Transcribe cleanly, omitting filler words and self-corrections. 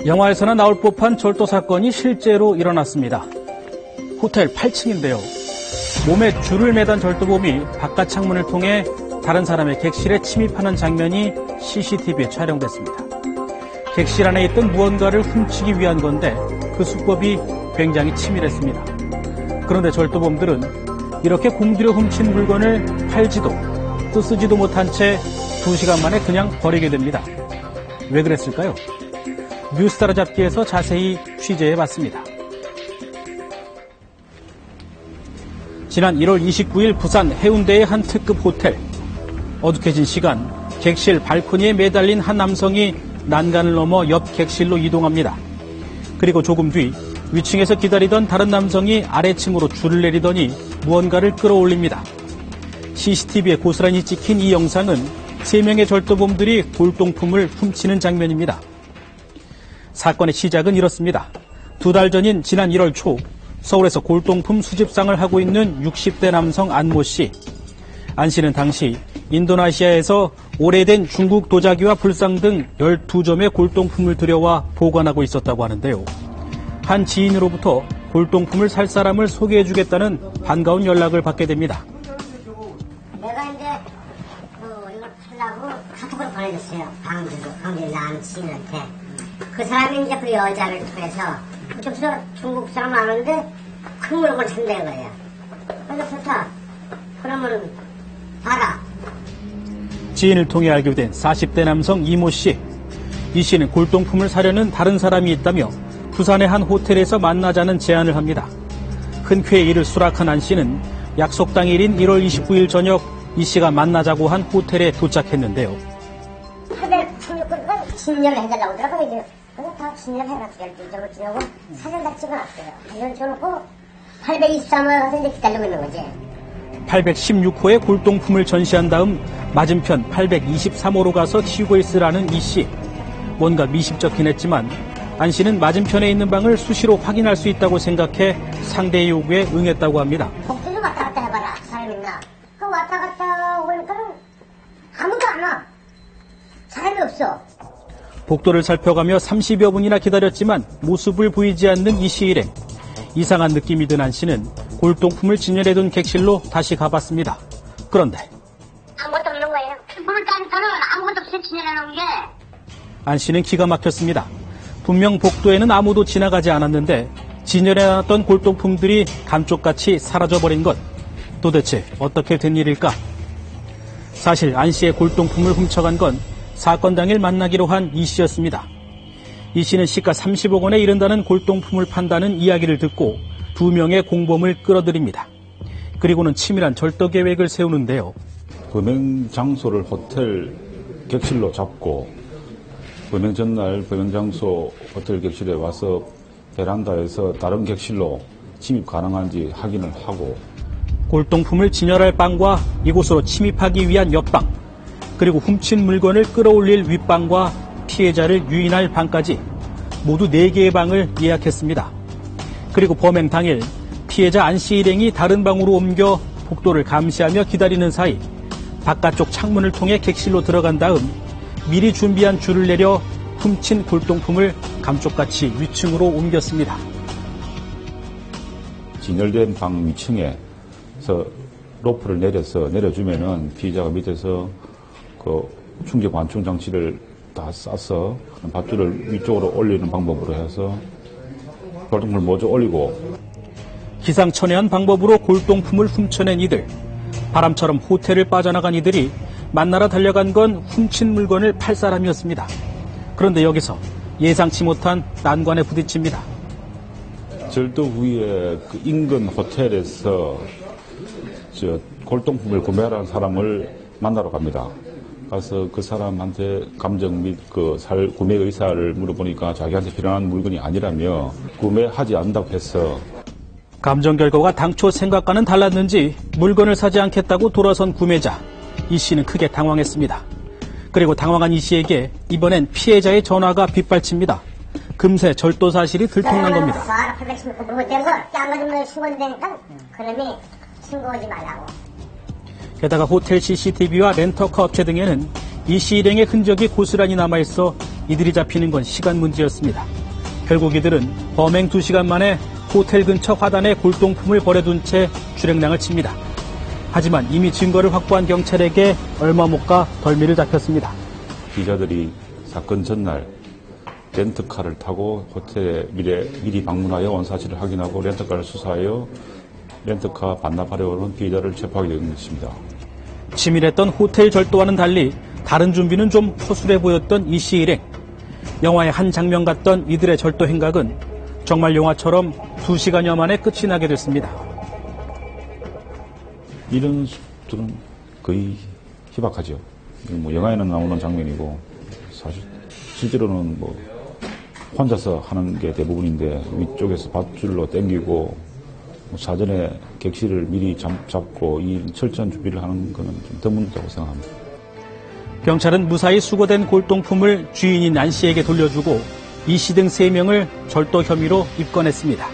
영화에서나 나올 법한 절도 사건이 실제로 일어났습니다. 호텔 8층인데요. 몸에 줄을 매단 절도범이 바깥 창문을 통해 다른 사람의 객실에 침입하는 장면이 CCTV에 촬영됐습니다. 객실 안에 있던 무언가를 훔치기 위한 건데 그 수법이 굉장히 치밀했습니다. 그런데 절도범들은 이렇게 공들여 훔친 물건을 팔지도 또 쓰지도 못한 채 2시간 만에 그냥 버리게 됩니다. 왜 그랬을까요? 뉴스타라 잡기에서 자세히 취재해봤습니다. 지난 1월 29일 부산 해운대의 한 특급 호텔. 어둑해진 시간, 객실 발코니에 매달린 한 남성이 난간을 넘어 옆 객실로 이동합니다. 그리고 조금 뒤 위층에서 기다리던 다른 남성이 아래층으로 줄을 내리더니 무언가를 끌어올립니다. CCTV에 고스란히 찍힌 이 영상은 3명의 절도범들이 골동품을 훔치는 장면입니다. 사건의 시작은 이렇습니다. 2달 전인 지난 1월 초 서울에서 골동품 수집상을 하고 있는 60대 남성 안모 씨. 안 씨는 당시 인도네시아에서 오래된 중국 도자기와 불상 등 12점의 골동품을 들여와 보관하고 있었다고 하는데요. 한 지인으로부터 골동품을 살 사람을 소개해주겠다는 반가운 연락을 받게 됩니다. 내가 이제 이걸 팔라고 카톡으로 보내줬어요. 강제 남친한테. 그 사람이 이제 그 여자를 통해서 그쪽에서 중국 사람 많은데 큰 물건을 산다는 거예요. 그래서 좋다. 그러면 봐라. 지인을 통해 알게 된 40대 남성 이모 씨. 이 씨는 골동품을 사려는 다른 사람이 있다며 부산의 한 호텔에서 만나자는 제안을 합니다. 흔쾌히 이를 수락한 안 씨는 약속 당일인 1월 29일 저녁 이 씨가 만나자고 한 호텔에 도착했는데요. 816건 진열을 해달라고 그러더라고요. 이제 그래서 다 진열해놨어요. 이쪽으로 지나고 사진 다 찍어놨어요. 사진 쳐놓고 823을 가서 이제 기다리고 있는 거지. 816호의 골동품을 전시한 다음 맞은편 823호로 가서 치우고 있으라는 이 씨. 뭔가 미심쩍긴 했지만 안 씨는 맞은편에 있는 방을 수시로 확인할 수 있다고 생각해 상대의 요구에 응했다고 합니다. 복도 좀 왔다 갔다 해봐라. 사람 있나? 그 왔다 갔다 오니까는 아무도 안 와. 사람이 없어. 복도를 살펴가며 30여 분이나 기다렸지만 모습을 보이지 않는 이 씨 일행. 이상한 느낌이 든 안 씨는 골동품을 진열해둔 객실로 다시 가봤습니다. 그런데 아무것도 없는 거예요. 물을 따니까는 아무것도 없어요. 진열해놓은 게. 안 씨는 기가 막혔습니다. 분명 복도에는 아무도 지나가지 않았는데 진열해놨던 골동품들이 감쪽같이 사라져버린 것. 도대체 어떻게 된 일일까? 사실 안 씨의 골동품을 훔쳐간 건 사건 당일 만나기로 한 이 씨였습니다. 이 씨는 시가 30억 원에 이른다는 골동품을 판다는 이야기를 듣고 2명의 공범을 끌어들입니다. 그리고는 치밀한 절도 계획을 세우는데요. 범행 장소를 호텔 객실로 잡고 범행 전날 범행 장소 호텔 객실에 와서 베란다에서 다른 객실로 침입 가능한지 확인을 하고 골동품을 진열할 방과 이곳으로 침입하기 위한 옆방, 그리고 훔친 물건을 끌어올릴 윗방과 피해자를 유인할 방까지 모두 4개의 방을 예약했습니다. 그리고 범행 당일 피해자 안 씨 일행이 다른 방으로 옮겨 복도를 감시하며 기다리는 사이 바깥쪽 창문을 통해 객실로 들어간 다음 미리 준비한 줄을 내려 훔친 골동품을 감쪽같이 위층으로 옮겼습니다. 진열된 방 위층에서 로프를 내려주면은 피해자가 밑에서 그 충격 완충 장치를 다 싸서 밧줄을 위쪽으로 올리는 방법으로 해서 골동품을 모두 올리고 기상천외한 방법으로 골동품을 훔쳐낸 이들. 바람처럼 호텔을 빠져나간 이들이 만나러 달려간 건 훔친 물건을 팔 사람이었습니다. 그런데 여기서 예상치 못한 난관에 부딪힙니다. 절도 후에 그 인근 호텔에서 골동품을 구매하라는 사람을 만나러 갑니다. 가서 그 사람한테 감정 및 구매 의사를 물어보니까 자기한테 필요한 물건이 아니라며 구매하지 않는다고 해서 감정 결과가 당초 생각과는 달랐는지 물건을 사지 않겠다고 돌아선 구매자. 이 씨는 크게 당황했습니다. 그리고 당황한 이 씨에게 이번엔 피해자의 전화가 빗발칩니다. 금세 절도 사실이 들통난 겁니다. 그놈이 신고하지 말라고. 게다가 호텔 CCTV와 렌터카 업체 등에는 이 씨 일행의 흔적이 고스란히 남아있어 이들이 잡히는 건 시간 문제였습니다. 결국 이들은 범행 2시간 만에 호텔 근처 화단에 골동품을 버려둔 채 출행랑을 칩니다. 하지만 이미 증거를 확보한 경찰에게 얼마 못 가 덜미를 잡혔습니다. 기자들이 사건 전날 렌트카를 타고 호텔에 미리 방문하여 온 사실을 확인하고 렌트카를 수사하여 렌트카 반납하려는 피의자를 체포하게 된 것입니다. 치밀했던 호텔 절도와는 달리 다른 준비는 좀 허술해 보였던 이 씨 일행. 영화의 한 장면 같던 이들의 절도 행각은 정말 영화처럼 2시간여 만에 끝이 나게 됐습니다. 이런 수들은 거의 희박하죠. 영화에는 나오는 장면이고 사실 실제로는 혼자서 하는 게 대부분인데 위쪽에서 밧줄로 당기고 사전에 객실을 미리 잡고 이 철저한 준비를 하는 것은 좀 드문다고 생각합니다. 경찰은 무사히 수거된 골동품을 주인인 안 씨에게 돌려주고 이 씨 등 3명을 절도 혐의로 입건했습니다.